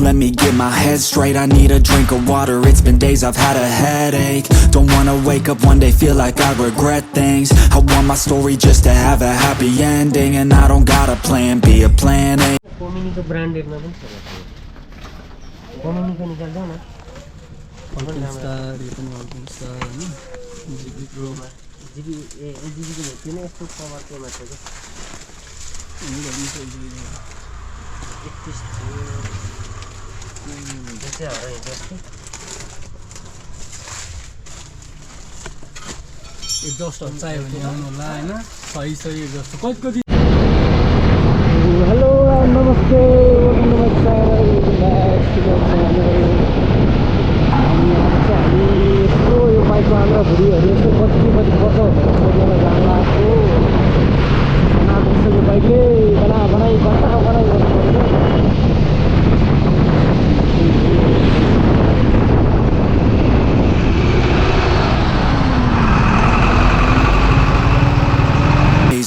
let me get my head straight. I need a drink of water, it's been days I've had a headache. Don't wanna wake up one day, feel like I regret things. I want my story just to have a happy ending. And I don't got a plan B, a plan A. Community branded na din sila. Community ni Galli na. Star itu ni star ni. Jadi bro. Jadi ini itu power ke macam tu. Ini dah bisa jadi. Jasa orang ini jasa. Exhaust चाहिए भने आउनु होला हैन सही exhaust कति Hello and namaste, welcome to my channel, back to my channel. हामी यसो यो बाइकमा हाम्रो भुँडीहरू यसो कति पर्छ भनेर सोधेर जान लाग्यो। यो बाइकले बनाई गर्नुपर्छ।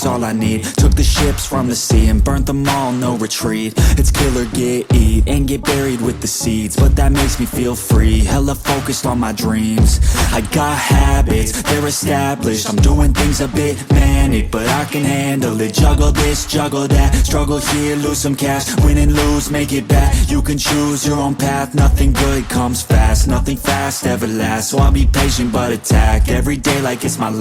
All I need. Took the ships from the sea and burnt them all, no retreat. It's kill or get, eat, and get buried with the seeds. But that makes me feel free, hella focused on my dreams. I got habits, they're established. I'm doing things a bit manic, but I can handle it. Juggle this, juggle that, struggle here, lose some cash. Win and lose, make it back. You can choose your own path, nothing good comes fast. Nothing fast ever lasts, so I'll be patient but attack every day like it's my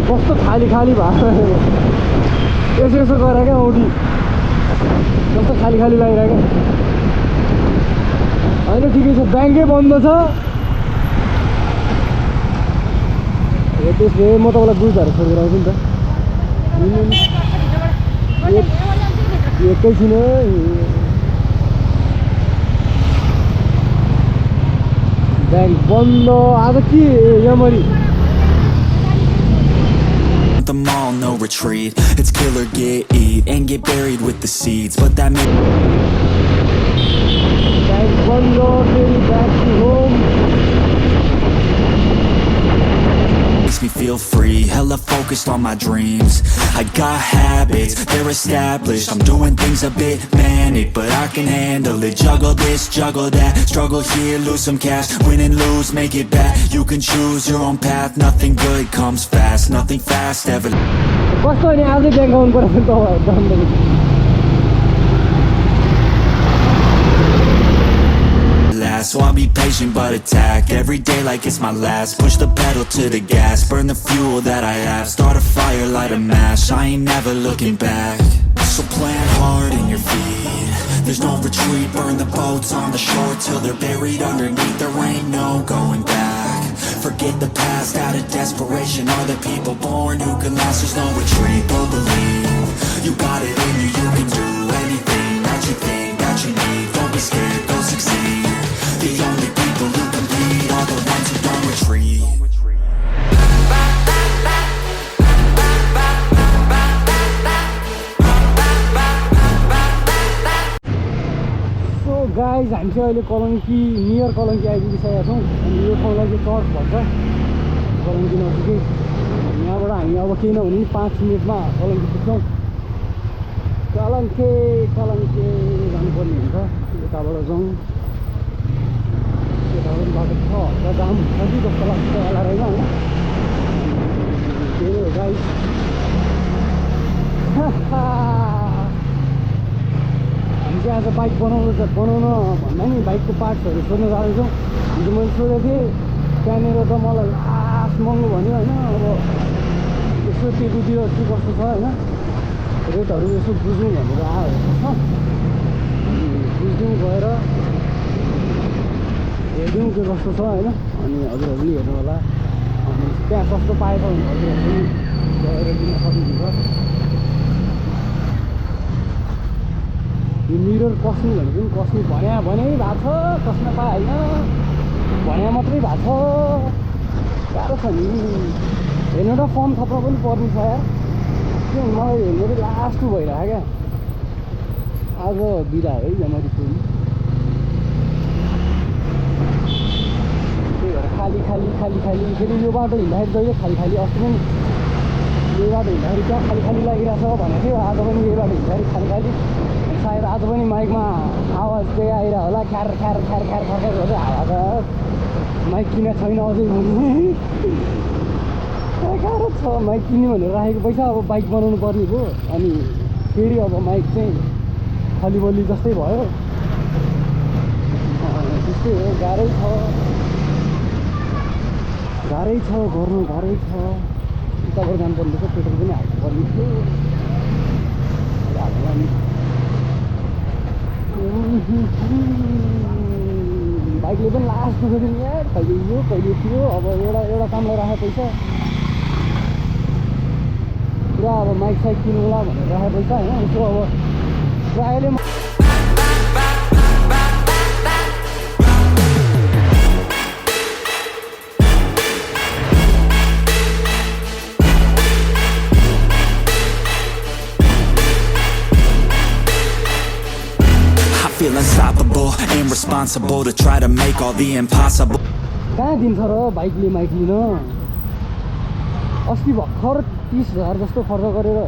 कस्तो खाली भएको यसो गरेर क्या औडी कस्तो खाली लागिरहेको होइन ठिकै छ ब्याङ्कै बन्द छ त्यसले म तपाईँलाई बुझ्दाहरू फोन गराउँछु नि त एकैछिन ब्याङ्क बन्द आज के यहाँमरि them all, no retreat. It's kill or get, eat, and get buried with the seeds. But that makes me feel free, hella focused on my dreams. I got habits, they're established. I'm doing things a bit manic, but I can handle it. Juggle this, juggle that, struggle here, lose some cash. Win and lose, make it back. You can choose your own path, nothing good comes fast. Nothing fast ever. So I'll be patient but attack every day like it's my last. Push the pedal to the gas, burn the fuel that I have. Start a fire, light a match, I ain't never looking back. So plant hard in your feet, there's no retreat. Burn the boats on the shore till they're buried underneath. There ain't no going back. Forget the past, out of desperation are the people born who can last. There's no retreat, but believe you got it in you. You can do anything that you think that you need. Don't be scared, go succeed. The only people who compete are the ones who don't retreat. So guys, हामी चाहिँ अहिले Kalanki near Kalanki आइपुगिसकेका छौँ। अनि यो ठाउँलाई चाहिँ church भन्छ कलङ्की नजिकै। यहाँबाट हामी अब केही नभने 5 मिनटमा कलङ्की पुग्छौँ। कलङ्की जानुपर्ने हुन्छ, यताबाट जाउँ। बाटो छ हल्का जाम छ कि जस्तो लाग्छ होला रहेन होइन त्यही हो गाइस। हामी चाहिँ आज बाइक बनाउन भन्दा नि बाइकको पार्ट्सहरू सोध्न जाँदैछौँ। हिजो मैले सोधेको थिएँ त्यहाँनिर त मलाई लास्ट महँगो भन्यो होइन। अब यसो टेकुतिर के कस्तो छ होइन रेटहरू यसो बुझौँ भनेर आएको छ। बुझ्यौँ गएर हेरिदिउँ के कस्तो छ होइन। अनि हजुरहरू पनि हेर्नु होला, अनि त्यहाँ सस्तो पाएको भने हजुरहरू पनि गएर दिन सक्नुहुन्छ। यो मिरर कस्नु भनेको पनि कस्नु भने भएको छ, कस्न पाए होइन भने मात्रै भएको छ। गाह्रो छ नि हेर्नु त फर्म थप्न पनि पर्ने छ यार के मलाई हेर्नु त लास्ट भइरहेको क्या आज बिदा है जनवरी 2 त्यही भएर खाली फेरि यो बाटो हिँड्दाखेरि जहिले खाली अस्ति पनि यही बाटो हिँड्दाखेरि क्या खाली लागिरहेछ भनेको थियो आज पनि यही बाटो हिँड्दाखेरि खाली सायद आज पनि माइकमा आवाज त्यही आइरह होला ख्यार गर्दै हावा त माइक किन छैन अझै भने गाह्रो छ माइक किन्ने भनेर राखेको पैसा अब बाइक बनाउनु पर्ने भयो अनि फेरि अब माइक चाहिँ खलिबली जस्तै भयो त्यस्तै हो गाह्रै छ गर्नु गाह्रै छ उताबाट जानुपर्ने रहेछ पेट्रोल पनि हाल्नु पर्ने थियो हाल्ला नि बाइकले पनि लास्ट दुःख दिने यार कहिले थियो अब एउटा कामलाई राखेको पैसा पुरा अब माइक साइक किन्नुला भनेर राखेको पैसा होइन यसो अब प्रायःले Feel unstoppable and responsible to try to make all the impossible. कहाँ दिन्छ र बाइकले माइक लिन अस्ति भर्खर 30,000 जस्तो खर्च गरेर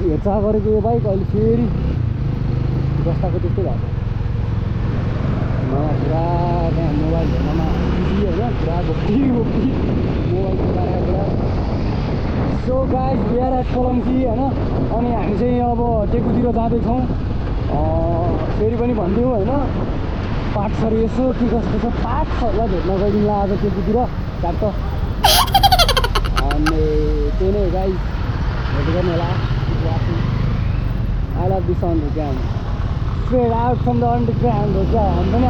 हेरचाह गरेको यो बाइक अहिले फेरि जस्ताको त्यस्तै भएको पुरा त्यहाँ मोबाइल हेर्नमा बिजी होइन पुरा गोप्ती मोबाइल पुरा so guys we are at Kalamchi होइन अनि हामी चाहिँ अब टेकुतिर जाँदैछौँ फेरि पनि भनिदिउँ होइन पार्ट्सहरू यसो के कस्तो छ पार्ट्सहरूलाई भेट्न गइदिउँला आज टेकुतिर चार त अनि त्यही नै गाइस भेट गर्नु होला I love this underground straight out from the underground हो क्या हामी पनि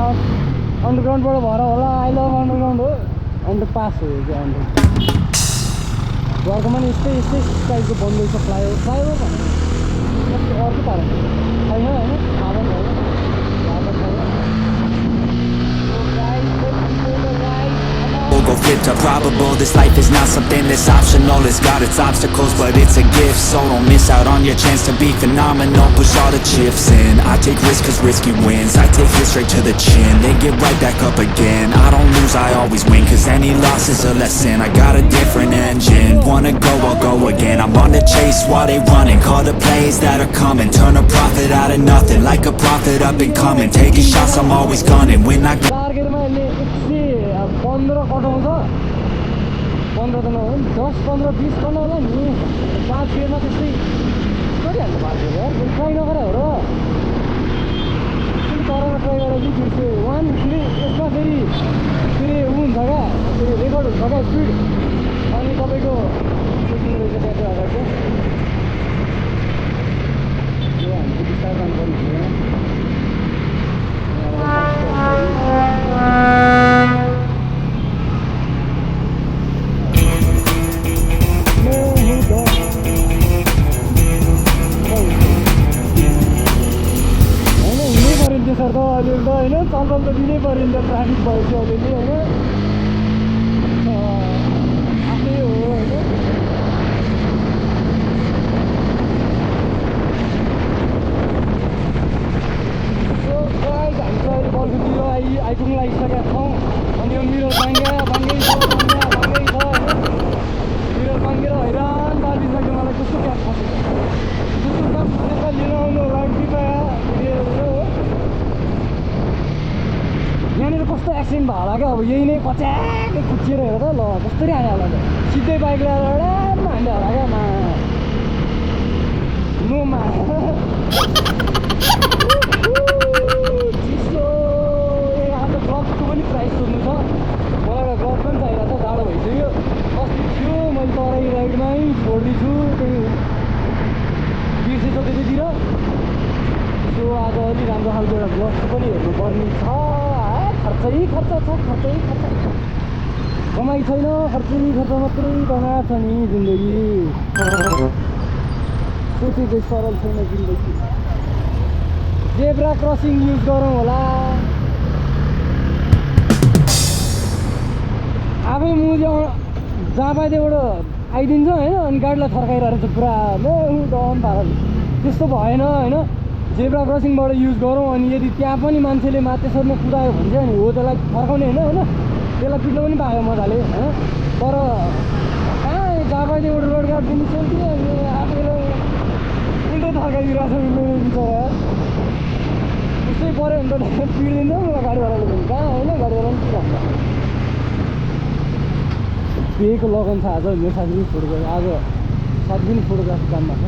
अन्डरग्राउन्डबाट भएर होला आई लभ अन्डरग्राउन्ड हो अन्डरपास हो क्या घरकोमा नि यस्तै टाइपको बन्दैछ फ्लाइओभर भने अर्को पारा छैन होइन साधन होइन Go flip to probable. This life is not something that's optional. It's got its obstacles, but it's a gift. So don't miss out on your chance to be phenomenal. Push all the chips in. I take risks cause risky wins. I take it straight to the chin, then get right back up again. I don't lose, I always win, cause any loss is a lesson. I got a different engine. Wanna go, I'll go again. I'm on the chase while they running. Call the plays that are coming. Turn a profit out of nothing. Like a prophet up and coming. Taking shots, I'm always gunning. When I 15 कटाउँछ 15 त नहो 10 15 20 गर्नु होला नि 5 गियरमा त्यस्तै गरिहाल्नु भएको यार try नगरे हो र तरमा ट्राई गरेर चाहिँ बिर्स्यो 1 3 यसमा फेरि हुन्छ क्या फेरि रेकर्ड हुन्छ क्या स्पिड अनि तपाईँको सेटिङ रहेछ त्यहाँ अगाडि यो हामी बिस्तारै जानुपर्ने थियो सर त अहिले त होइन चलचल त दिनै पऱ्यो नि त ट्राफिक भएपछि अलिअलि होइन आफ्नै हो होइन हामी चाहिँ अहिले बल्छुतिर आइपुग्नु लागिसकेका छौँ अनि यो मिरर बाङ्गै छ होइन मिरर बाङ्गेर हैरान पारिसक्यो मलाई कस्तो क्याब फसेको कस्तो लिन आउनु होला कृपया यहाँनिर कस्तो एक्सिडेन्ट भयो होला क्या अब यही नै पच्याकै खुच्चिएर हेर त ल कस्तरी हाल्यो होला त सिधै बाइक ल्याएर एउटा हाल्यो होला क्या मा चिसो आज ग्लभको पनि प्राइस सोध्नु छ मलाई ग्लभ पनि चाहिएको छ जाडो भइसक्यो अस्ति थियो मैले तराई राइडमै छोडिदिन्छु त्यही बिर्सेछ त्यतितिर सो आज अलि राम्रो खालको एउटा ग्लभ पनि हेर्नुपर्ने छ खर्चै खर्च छ कमाइ छैन खर्च मात्रै कमा छ नि जिन्दगी सोचेकै सरल छैन जिन्दगी जेब्रा क्रसिङ युज गरौँ होला आफै मुजी जहाँ पाए त्यहाँबाट आइदिन्छ होइन अनि गाडीलाई थर्काइरहेको छ पुरा डन पाराले त्यस्तो भएन होइन जेब्रा क्रसिङबाट युज गरौँ अनि यदि त्यहाँ पनि मान्छेले त्यसरी कुदायो भने चाहिँ अनि हो त्यसलाई फर्काउने होइन त्यसलाई पिट्न पनि पायो मजाले होइन तर कहाँ जहाँ पाए त्यहाँबाट रोड काटिदिनु सोच्थ्यो अनि आफैलाई उल्टो थर्काइदिरहेको छ बिचरा त्यस्तै पऱ्यो भने त पिडिदिन्छ मलाई गाडीवालाले पनि कहाँ होइन गाडीवाला पनि के भन्छ बिहेको लगन छ आज मेरो साथी पनि फोटोग्राफी आज साथी पनि फोटोग्राफी काममा छ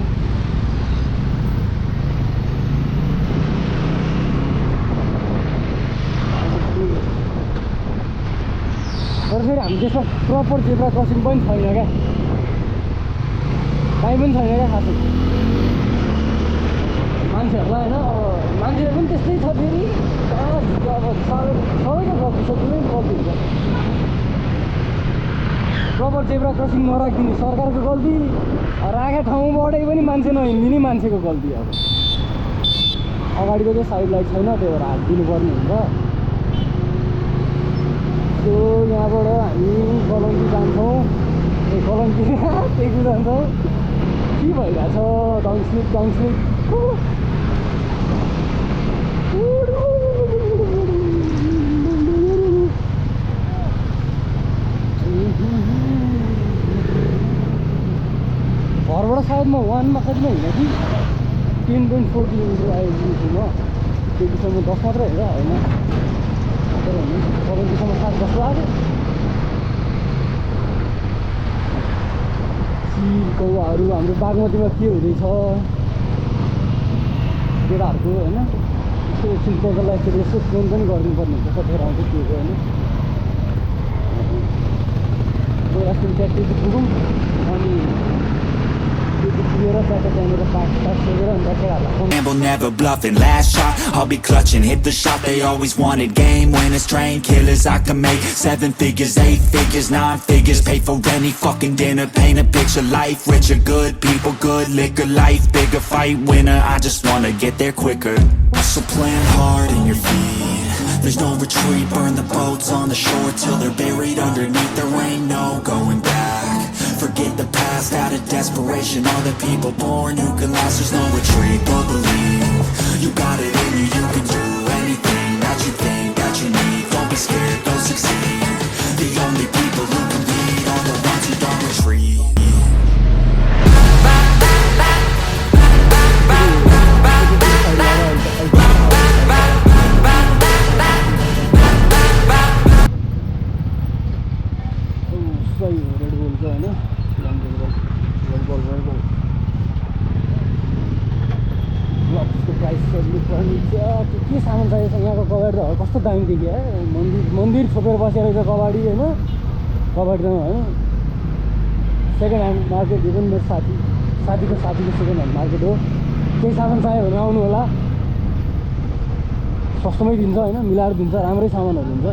तर फेरि हामी त्यसमा प्रपर जेब्रा क्रसिङ पनि छैन क्या काहीँ पनि छैन क्या खासै मान्छेहरूलाई होइन अब मान्छेहरू पनि त्यस्तै छ फेरि अब सबैको गल्ती छ कुनै गल्ती हुन्छ प्रपर जेब्रा क्रसिङ नराखिदिने सरकारको गल्ती राखेको ठाउँबाटै पनि मान्छे नहिँडिदिने मान्छेको गल्ती अब अगाडिको चाहिँ साइड लाइट छैन त्यही भएर हात दिनुपर्ने हुन्छ त्यो यहाँबाट हामी गलङ्की जान्छौँ गलङ्की टेकु जान्छौँ के भइरहेछ डङस्लिप घरबाट सायद म 1मा कतिमा हिँडेँ कि 10.4 किलोमिटर आइपुगेको छु म टेकुसम्म 10 मात्रै होइन तर गलङ्कीसम्म 7-10 लाग्यो कौवाहरू हाम्रो बागमतीमा के हुँदैछ केटाहरूको होइन यसो एकछिन कोही फेरि यसो फोन पनि गरिदिनु पर्ने हुन्छ कतिखेर आउँछ के हो होइन एकछिन ट्याक्सी पुगौँ अनि Gamble, never bluffing. Last shot, I'll be clutching. Hit the shot they always wanted. Game winners, train killers. I can make 7 figures, 8 figures, 9 figures. Pay for any fucking dinner. Paint a picture, life richer. Good people, good liquor. Life bigger, fight winner. I just wanna get there quicker. So plant hard in your feet. There's no retreat. Burn the boats on the shore till they're buried underneath. There ain't no going back. Forget the past out of desperation. All the people born who can last. There's no retreat, but believe you got it in you. You can do anything that you think that you need. Don't be scared, go succeed. The only people who can lead are the ones who don't retreat. के सामान चाहिएको छ यहाँको कबाडी त कस्तो दामी देखियो है मन्दिर छोपेर बसेर रहेछ कबाडी होइन कबाडीमा होइन सेकेन्ड ह्यान्ड मार्केट यो पनि मेरो साथीको सेकेन्ड ह्यान्ड मार्केट हो केही सामान चाहियो भने आउनु होला सस्तोमै दिन्छ होइन मिलाएर दिन्छ राम्रै सामानहरू हुन्छ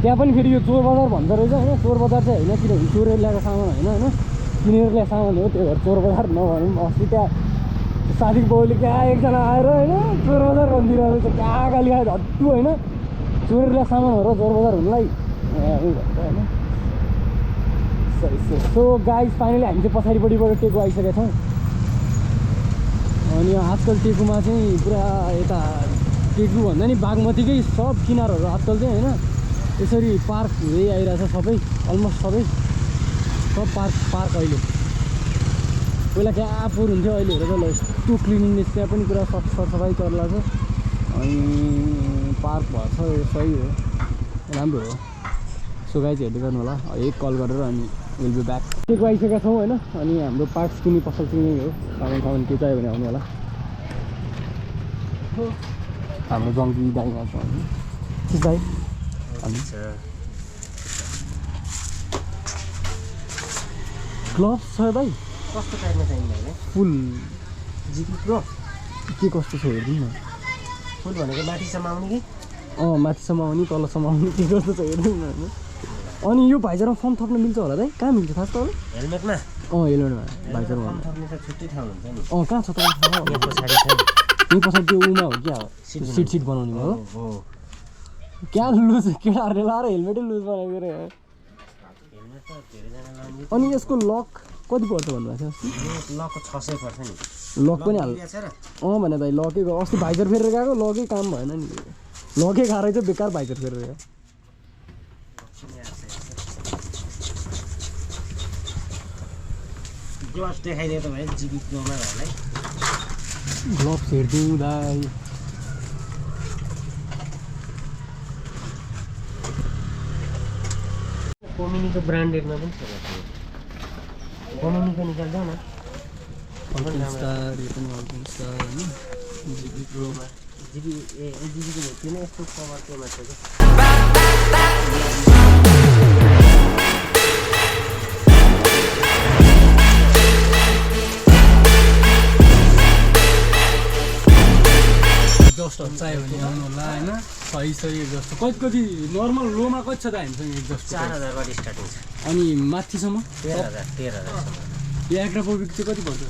त्यहाँ पनि फेरि यो चोर बजार भन्छ रहेछ होइन चोर बजार चाहिँ होइन किनभने चोरेर ल्याएको सामान होइन किनेर ल्याएको सामान हो त्यही भएर चोर बजार नभनौँ अस्ति त्यहाँ साथीको बाउले क्या एकजना आएर होइन चोर बजार भनिदिइरहेको रहेछ क्या गाली आएर हट्टु होइन चोरेर ल्याएको सामानहरू चोर बजार हुनुलाई उयो भन्छ होइन सो गाइस फाइनली हामी चाहिँ पछाडिपट्टिबाट टेकु आइसकेका छौँ अनि आजकल टेकुमा चाहिँ पुरा यता टेकु भन्दा नि बागमतीकै सब किनारहरू आजकल चाहिँ होइन यसरी पार्क हुँदै आइरहेछ सबै अलमोस्ट सबै सब पार्क अहिले पहिला क्या फोहोर हुन्थ्यो अहिले हेरेर ल यस्तो क्लिनिङनेस त्यहाँ पनि पुरा सरसफाइ चल्ला छ अनि पार्क भएछ सही हो राम्रो हो सो गाइज हेर्दै गर्नु होला एक कल गरेर अनि विल बी ब्याक टेकु आइसकेका छौँ होइन अनि हाम्रो पार्ट्स किन्ने पसल चाहिँ यही हो सामान के चाहियो भने आउनु होला हाम्रो जङ्गी दाइमा छ होइन चिज दाइ ग्लोभ्स छ दाइ कस्तो टाइपमा चाहिन्छ होला फुल जिपी प्रो के कस्तो छ हेर्नु न फुल भनेको माथिसम्म आउने कि माथिसम्म आउने तलसम्म आउने के कस्तो छ हेर्नु न अनि यो भाइजरमा फर्म थप्न मिल्छ होला दाइ कहाँ मिल्छ थाहा छ तपाईँलाई हेलमेटमा हेलमेटमा भाइजरमा फर्म थप्ने त छुट्टै ठाउँ हुन्छ नि कहाँ छ तपाईँको पछाडि छ यही पछाडि त्यो उमा हो क्या सिट बनाउने हो क्या लुज केटाहरूले लाएर हेलमेटै लुज बनाएको रे अनि यसको लक कति पर्छ भन्नुभएको छ लकको 600 पर्छ नि लक पनि हाल भने दाइ लकै अस्ति भाइजर फेरेर गएको लकै काम भएन नि लकै खाएर चाहिँ बेकार भाइजर फेरेर गयो ग्लभ्स देखाइदियो त भाइ जिबी प्रोमा भाइलाई ग्लभ्स हेरिदिउँ दाइ कोमिनीको ब्रान्डेडमा पनि छ कोमिनीको निकाल्छौ न स्टार यो पनि अर्को स्टार होइन जिबी प्रोमा जिबी जिबीको भेट्यो नि यस्तो कभर केमा छ कि एग्जस्टहरू चाहियो भने आउनु होला होइन सही एग्जस्ट कति नर्मल लोमा कति छ त हामीसँग एग्जस्ट 4000 बाट स्टार्टिङ छ अनि माथिसम्म 13000 यो एग्राफोबिक चाहिँ कति पर्छ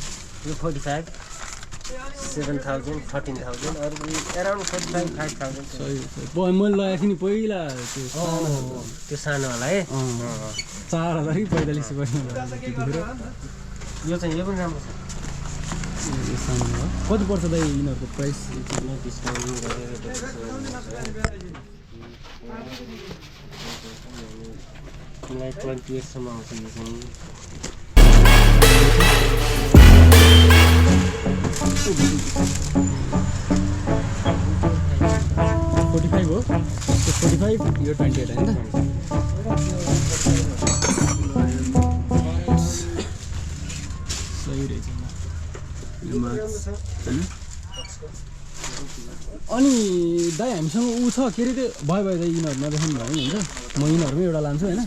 यो 45 7000 13000 अरु अराउन्ड 45 5000 सही मैले लगाएको थिएँ नि पहिला त्यो सानोवाला है 4000 कि 45 पर्छ यो चाहिँ यो पनि राम्रो छ कति पर्छ दाइ यिनीहरूको प्राइस डिस्काउन्ट गरेर 28 सम्म आउँछ यो चाहिँ 45 हो 45 यो 28 होइन सही रहेछ अनि दाइ हामीसँग ऊ छ के अरे त्यो भयो दाइ यिनीहरू नदेखाउनु भयो नि हुन्छ म यिनीहरूमै एउटा लान्छु होइन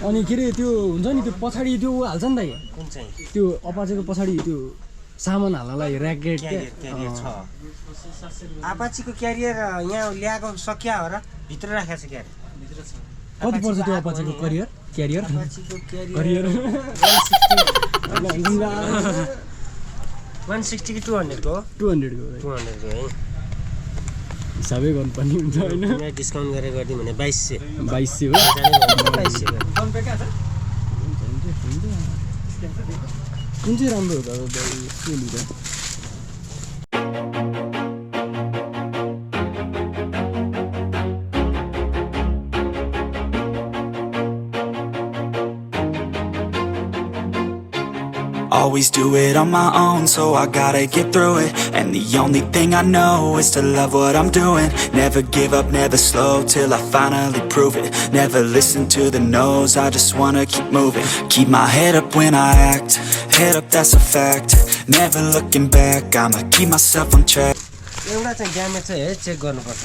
अनि के अरे त्यो हुन्छ नि त्यो पछाडि त्यो ऊ हाल्छ नि दाइ कुन चाहिँ त्यो अपाचेको पछाडि त्यो सामान हाल्नलाई ऱ्याकेट क्यारियर छ आपाचीको क्यारियर यहाँ ल्याएको सकिया हो र भित्र राखेको छ क्यारियर कति पर्छ त्यो अपाचेको क्यारियर आपाचीको क्यारियर 160 कि 200 को 200 को है हिसाबै गर्नुपर्ने हुन्छ होइन यहाँ डिस्काउन्ट गरेर गरिदिउँ भने 2200 2200 हो 2200 कुन चाहिँ राम्रो हो त अब के लिँदा Always do it on my own, so I gotta get through it. And the only thing I know is to love what I'm doing. Never give up, never slow, till I finally prove it. Never listen to the no's, I just wanna keep moving. Keep my head up when I act, head up, that's a fact. Never looking back, I'ma keep myself on track. एउटा चाहिँ damage चाहिँ है check गर्नुपर्छ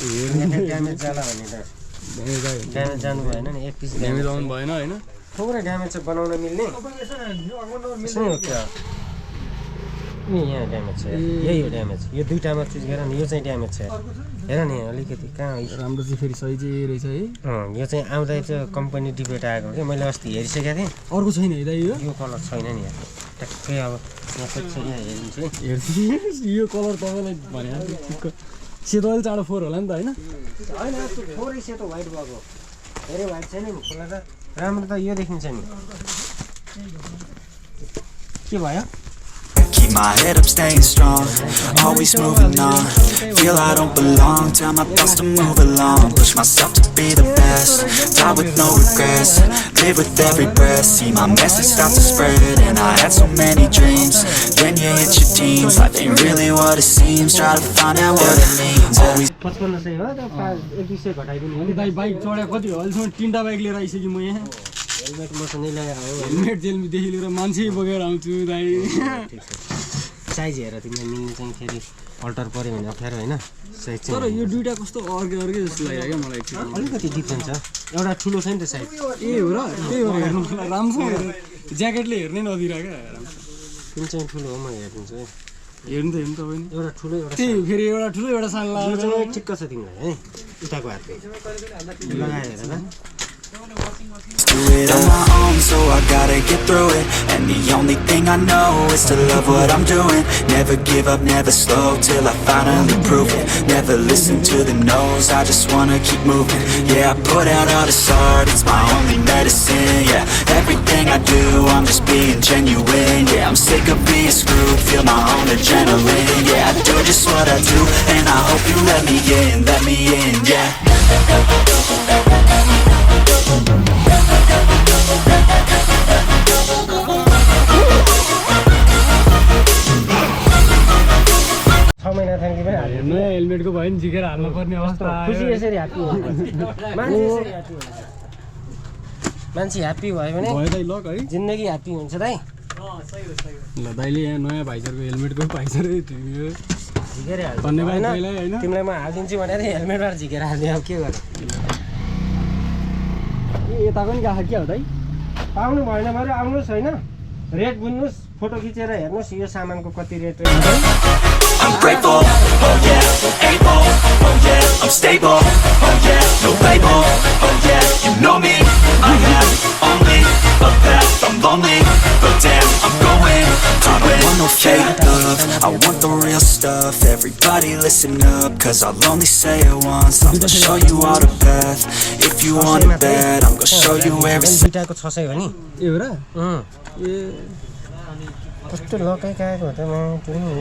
damage जाला भने त damage जानु भएन नि एक पिस ड्यामेज आउनु भएन होइन थोरै ड्यामेज चाहिँ बनाउन मिल्ने यसमै हो क्या यहाँ ड्यामेज छ यही हो ड्यामेज यो दुईटामा चुज गरेर नि यो चाहिँ ड्यामेज छ हेर नि अलिकति कहाँ राम्रो चाहिँ फेरि सही चाहिँ रहेछ है यो चाहिँ आउँदा चाहिँ कम्पनी डिफेक्ट आएको कि मैले अस्ति हेरिसकेको थिएँ अर्को छैन है दाइ यो कलर छैन नि यहाँ ट्याक्कै अब यहाँ चाहिँ यहाँ हेरिदिन्छु है हेर्छु यो कलर तपाईँलाई भने ठिक्क सेतो अहिले चाँडो 4 होला नि त होइन होइन थोरै सेतो व्हाइट भएको धेरै व्हाइट छैन नि खोला त राम्रो त यो देखिन्छ नि के भयो Keep my head up, staying strong, always moving on. Feel I don't belong, tell my thoughts to move along. Push myself to be the best, die with no regrets. Live with every breath, see my message start to spread. And I had so many dreams, then you hit your teens. Life ain't really what it seems, try to find out what it means. Always 55 सय हो त 1-200 घटाइदिनु अनि दाइ bike चढ्या कति हो अहिलेसम्म 3टा बाइक लिएर आइसकेँ म यहाँ हेलमेट मसँगै ल्याएको हो हेलमेट जेलदेखि लिएर मान्छे बोकेर आउँछु दाइ ठिक छ साइज हेर तिमीलाई मिल्ने चाहिँ फेरि अल्टर पर्यो भने अप्ठ्यारो होइन साइज तर यो दुईटा कस्तो अर्कै जस्तो लाग्यो क्या मलाई अलिकति डिफ्रेन्ट छ एउटा ठुलो छ नि त साइज ए हो र त्यही हो हेर्नु राम्रो ज्याकेटले हेर्नै नदिएर क्या कुन चाहिँ ठुलो हो म हेरिदिन्छु है हेर्नु तपाईँ एउटा ठुलो एउटा त्यही फेरि एउटा ठुलो एउटा सानो यो लगाएर चाहिँ ठिक्क छ तिमीलाई है उताको हातले लगाएर हेर ल do it on my own, so I gotta get through it. And The only thing I know is to love what I'm doing. Never give up, never slow, till I finally prove it. Never listen to the no's, I just wanna keep moving. Yeah, I put out all this art, it's my only medicine. Yeah, everything I do, I'm just being genuine. Yeah, I'm sick of being screwed, feel my own adrenaline. Yeah, I do just what I do, and I hope you let me in, yeah. नयाँ हेलमेटको भयो नि झिकेर हाल्नुपर्ने अवस्था खुसी यसरी happy हुन्छ मान्छे ह्याप्पी भयो भने लक है जिन्दगी ह्याप्पी हुन्छ दाइ ल दाइले यहाँ नयाँ भाइसरको हेलमेटको पाइसर झिकेर हाल्छ धन्यवाद होइन दाइलाई होइन तिमीलाई म हालिदिन्छु भनेर हेलमेटबाट झिकेर हाल्ने अब के गर्ने यताको नि गएको क्या हो दाइ पाउनु भएन भने आउनुहोस् होइन रेट बुझ्नुहोस् फोटो खिचेर हेर्नुहोस् यो सामानको कति rate I'm grateful, oh yeah, able, oh yeah, I'm stable, oh yeah, no label, oh yeah, you know me, I have only a path, I'm lonely, but damn, I'm going to win. I don't want no fake love, I want the real stuff. Everybody listen up, cause I'll only say it once. I'm gonna show you all the path, if you want it bad, I'm gonna show you where it's at. दुईटाको 600 हो नि ए हो र ए कस्तो लकै काएको हो त म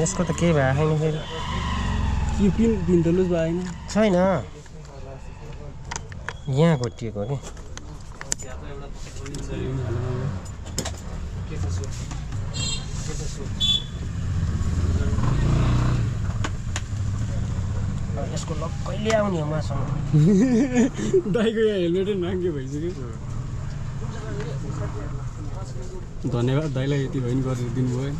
यसको त केही भएको छैन फेरि यो पिन त लुज भएन छैन यहाँ घोटिएको हो कि यसको लक कहिले आउने हो मसँग दाइको यहाँ हेलमेटै नाङ्गे भइसक्यो धन्यवाद दाइलाई यति भयो नि गरेर दिनुभयो